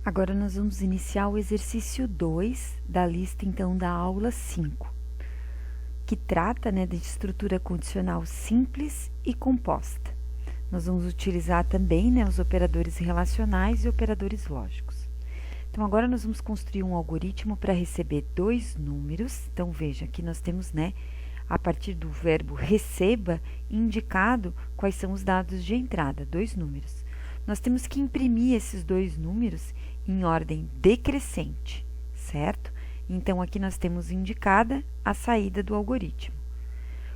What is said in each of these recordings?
Agora nós vamos iniciar o exercício 2 da lista, então, da aula 5, que trata, de estrutura condicional simples e composta. Nós vamos utilizar também, os operadores relacionais e operadores lógicos. Então, agora nós vamos construir um algoritmo para receber dois números. Então, veja, aqui nós temos, a partir do verbo receba, indicado quais são os dados de entrada, dois números. Nós temos que imprimir esses dois números em ordem decrescente, certo? Então, aqui nós temos indicada a saída do algoritmo.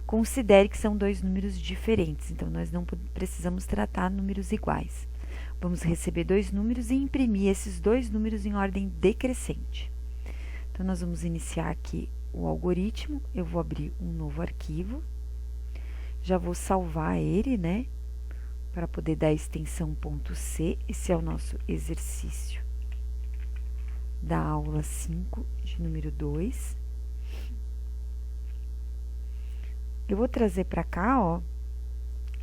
Considere que são dois números diferentes, então nós não precisamos tratar números iguais. Vamos receber dois números e imprimir esses dois números em ordem decrescente. Então, nós vamos iniciar aqui o algoritmo. Eu vou abrir um novo arquivo. Já vou salvar ele, para poder dar a extensão .c. Esse é o nosso exercício da aula 5, de número 2. Eu vou trazer para cá,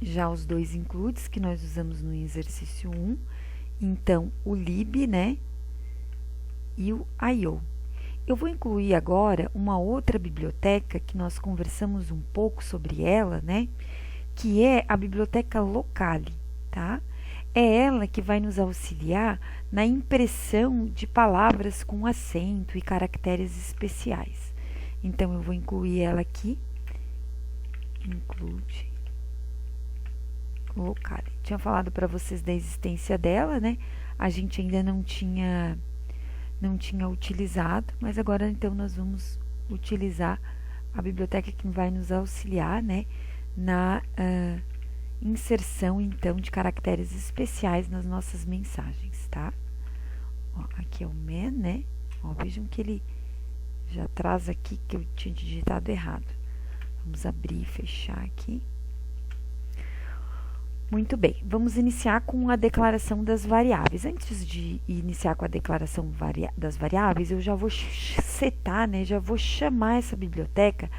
já os dois includes que nós usamos no exercício 1. Então, o lib, e o IO. Eu vou incluir agora uma outra biblioteca que nós conversamos um pouco sobre ela, que é a biblioteca locale, tá? É ela que vai nos auxiliar na impressão de palavras com acento e caracteres especiais. Então, eu vou incluir ela aqui. Include locale. Tinha falado para vocês da existência dela, A gente ainda não tinha utilizado, mas agora, então, nós vamos utilizar a biblioteca que vai nos auxiliar, na inserção, então, de caracteres especiais nas nossas mensagens, tá? Aqui é o man, vejam que ele já traz aqui que eu tinha digitado errado. Vamos abrir e fechar aqui. Muito bem, vamos iniciar com a declaração das variáveis. Antes de iniciar com a declaração das variáveis, eu já vou setar, já vou chamar essa biblioteca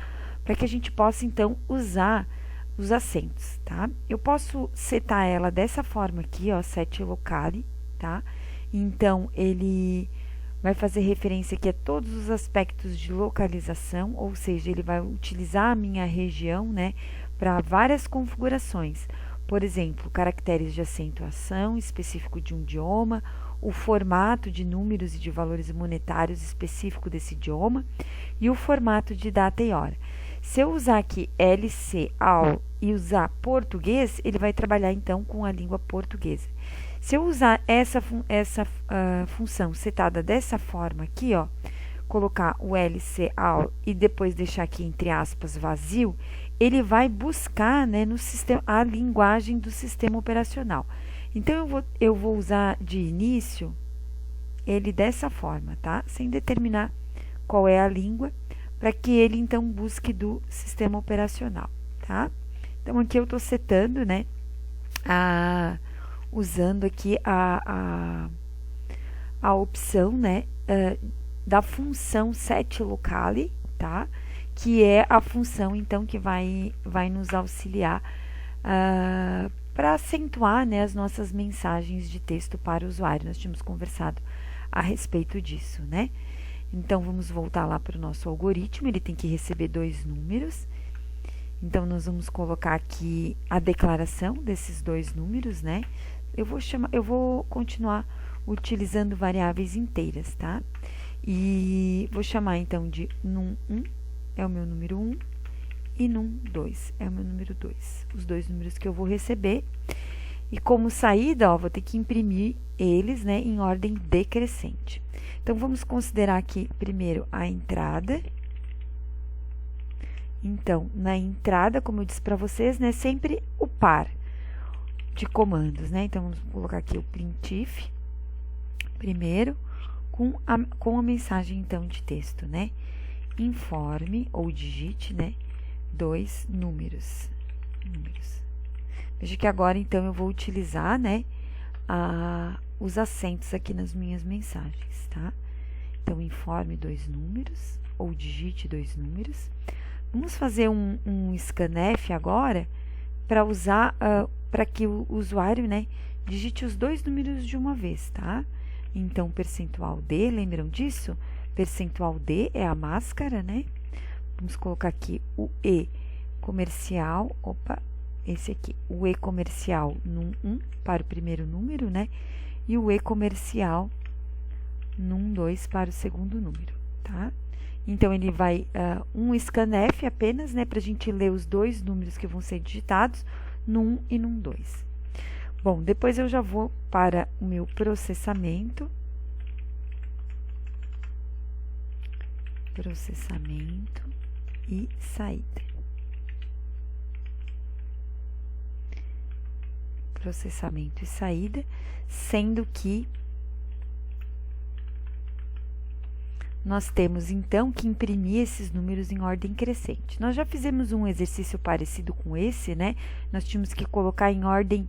para que a gente possa, então, usar os acentos, tá? Eu posso setar ela dessa forma aqui, set locale, tá? Então, ele vai fazer referência aqui a todos os aspectos de localização, ou seja, ele vai utilizar a minha região, para várias configurações. Por exemplo, caracteres de acentuação específico de um idioma, o formato de números e de valores monetários específico desse idioma e o formato de data e hora. Se eu usar aqui LC, AL e usar português, ele vai trabalhar então com a língua portuguesa. Se eu usar essa função setada dessa forma aqui, colocar o LC, AL e depois deixar aqui entre aspas vazio, ele vai buscar no sistema, a linguagem do sistema operacional. Então, eu vou usar de início ele dessa forma, tá? Sem determinar qual é a língua, para que ele, então, busque do sistema operacional, tá? Então, aqui eu estou setando, usando aqui a opção, da função setLocale, tá? Que é a função, então, que vai nos auxiliar para acentuar, as nossas mensagens de texto para o usuário. Nós tínhamos conversado a respeito disso, Então, vamos voltar lá para o nosso algoritmo. Ele tem que receber dois números. Então, nós vamos colocar aqui a declaração desses dois números, Eu vou continuar utilizando variáveis inteiras, tá? E vou chamar, então, de num1 é o meu número 1 e num2 é o meu número 2. Os dois números que eu vou receber. E como saída, vou ter que imprimir eles, em ordem decrescente. Então, vamos considerar aqui primeiro a entrada. Então, na entrada, como eu disse para vocês, sempre o par de comandos, Então, vamos colocar aqui o printf primeiro, com a mensagem, então, de texto, Informe, ou digite, dois números. Veja que agora, então, eu vou utilizar, os acentos aqui nas minhas mensagens, tá? Então, informe dois números, ou digite dois números. Vamos fazer um scanf agora, para usar, para que o usuário, digite os dois números de uma vez, tá? Então, percentual D, lembram disso? Percentual D é a máscara, né? Vamos colocar aqui o E comercial, opa, esse aqui, o E comercial num 1 para o primeiro número, né? E o E comercial num 2 para o segundo número, tá? Então, ele vai um scanf apenas, né, para a gente ler os dois números que vão ser digitados, num 1 e num 2. Bom, depois eu já vou para o meu processamento. Processamento e saída. Processamento e saída, sendo que nós temos, então, que imprimir esses números em ordem crescente. Nós já fizemos um exercício parecido com esse, né? Nós tínhamos que colocar em ordem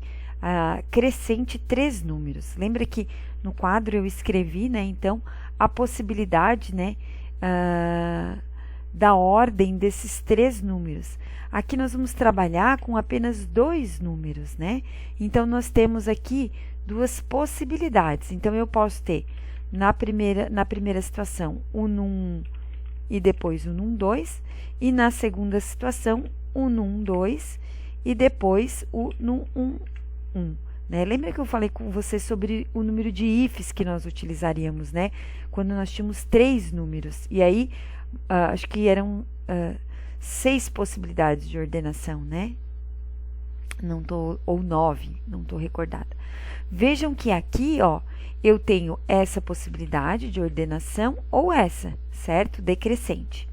crescente 3 números. Lembra que no quadro eu escrevi, né? Então, a possibilidade, né? Da ordem desses 3 números. Aqui nós vamos trabalhar com apenas 2 números, né? Então, nós temos aqui 2 possibilidades. Então, eu posso ter na primeira situação o num e depois o num 2, e na segunda situação o num 2 e depois o num 1, né? Lembra que eu falei com você sobre o número de ifs que nós utilizaríamos, né? Quando nós tínhamos 3 números, e aí acho que eram 6 possibilidades de ordenação, né? Ou 9, não estou recordada. Vejam que aqui, ó, eu tenho essa possibilidade de ordenação ou essa, certo? Decrescente.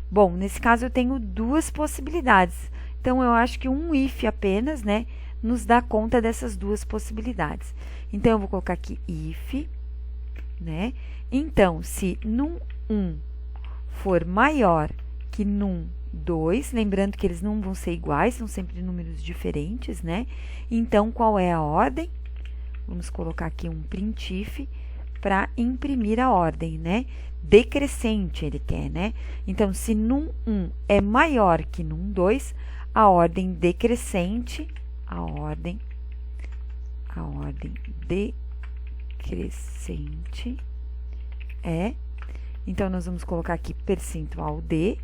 Bom, nesse caso eu tenho 2 possibilidades. Então, eu acho que um if apenas, né, nos dá conta dessas 2 possibilidades. Então, eu vou colocar aqui if, né? Então, se num 1 for maior que num 2, lembrando que eles não vão ser iguais, são sempre números diferentes, né? Então, qual é a ordem? Vamos colocar aqui um printf para imprimir a ordem, né? Decrescente ele quer, né? Então, se num 1 é maior que num 2, a ordem decrescente, a ordem decrescente é... Então, nós vamos colocar aqui percentual D,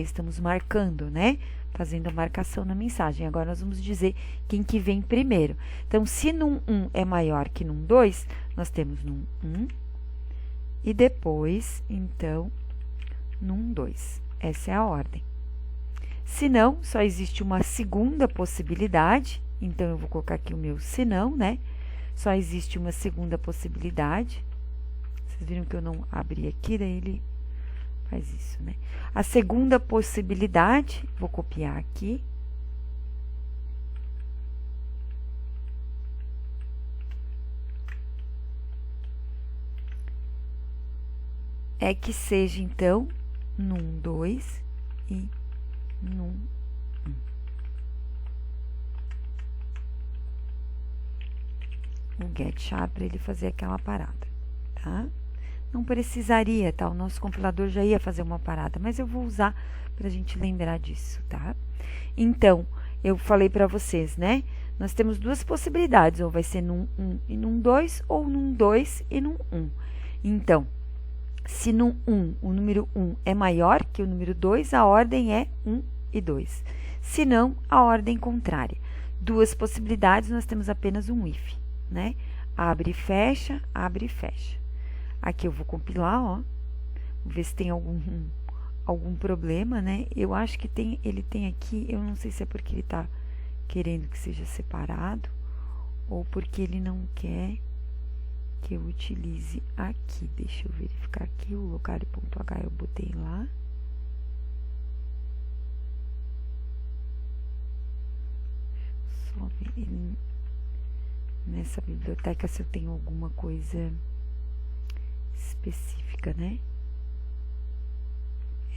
estamos marcando, né? Fazendo a marcação na mensagem. Agora, nós vamos dizer quem que vem primeiro. Então, se num 1 é maior que num 2, nós temos num 1 e depois, então, num 2. Essa é a ordem. Se não, só existe uma segunda possibilidade. Então, eu vou colocar aqui o meu se não, né? Só existe uma segunda possibilidade. Vocês viram que eu não abri aqui, daí ele faz isso, né? A segunda possibilidade, vou copiar aqui. É que seja, então, num 2 e num 1. O get char para ele fazer aquela parada, tá? Não precisaria, tá? O nosso compilador já ia fazer uma parada, mas eu vou usar para a gente lembrar disso, tá? Então, eu falei para vocês, né? Nós temos 2 possibilidades, ou vai ser num 1 e num 2, ou num 2 e num 1. Então, se num 1, o número 1 é maior que o número 2, a ordem é 1 e 2. Se não, a ordem contrária. 2 possibilidades, nós temos apenas um if, né? Abre e fecha, abre e fecha. Aqui eu vou compilar, ó, vou ver se tem algum problema, né? Eu acho que ele tem aqui, eu não sei se é porque ele está querendo que seja separado ou porque ele não quer que eu utilize aqui. Deixa eu verificar aqui, o locale.h eu botei lá. Só ver nessa biblioteca se eu tenho alguma coisa específica, né?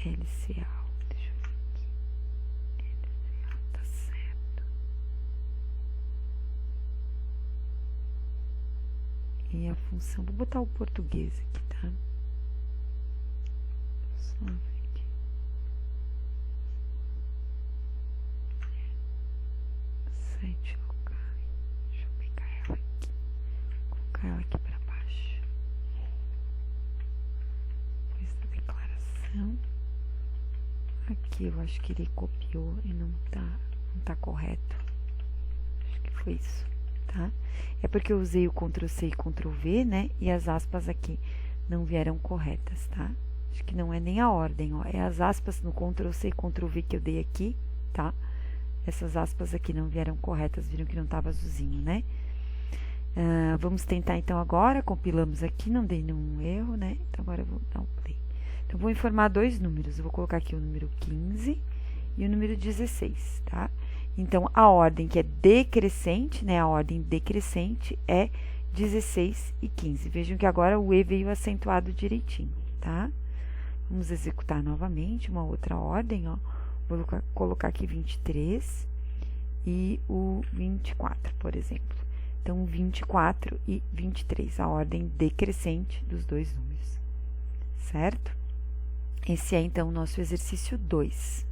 LCA, deixa eu ver aqui. LCA, tá certo. E a função, vou botar o português aqui, tá? Só ver aqui. Site local. Deixa eu pegar ela aqui. Colocar ela aqui pra baixo. aqui, eu acho que ele copiou e não tá correto. Acho que foi isso, tá? É porque eu usei o Ctrl C e Ctrl V, né? E as aspas aqui não vieram corretas, tá? Acho que não é nem a ordem, ó. É as aspas no Ctrl C e Ctrl V que eu dei aqui, tá? Essas aspas aqui não vieram corretas, viram que não estava azulzinho, né? Vamos tentar então agora, compilamos aqui, não dei nenhum erro, né? Então agora eu vou dar um play. Então, vou informar dois números, eu vou colocar aqui o número 15 e o número 16, tá? Então, a ordem que é decrescente, né? A ordem decrescente é 16 e 15. Vejam que agora o E veio acentuado direitinho, tá? Vamos executar novamente uma outra ordem, ó. Vou colocar aqui 23 e o 24, por exemplo. Então, 24 e 23, a ordem decrescente dos dois números, certo? Esse é, então, o nosso exercício 2.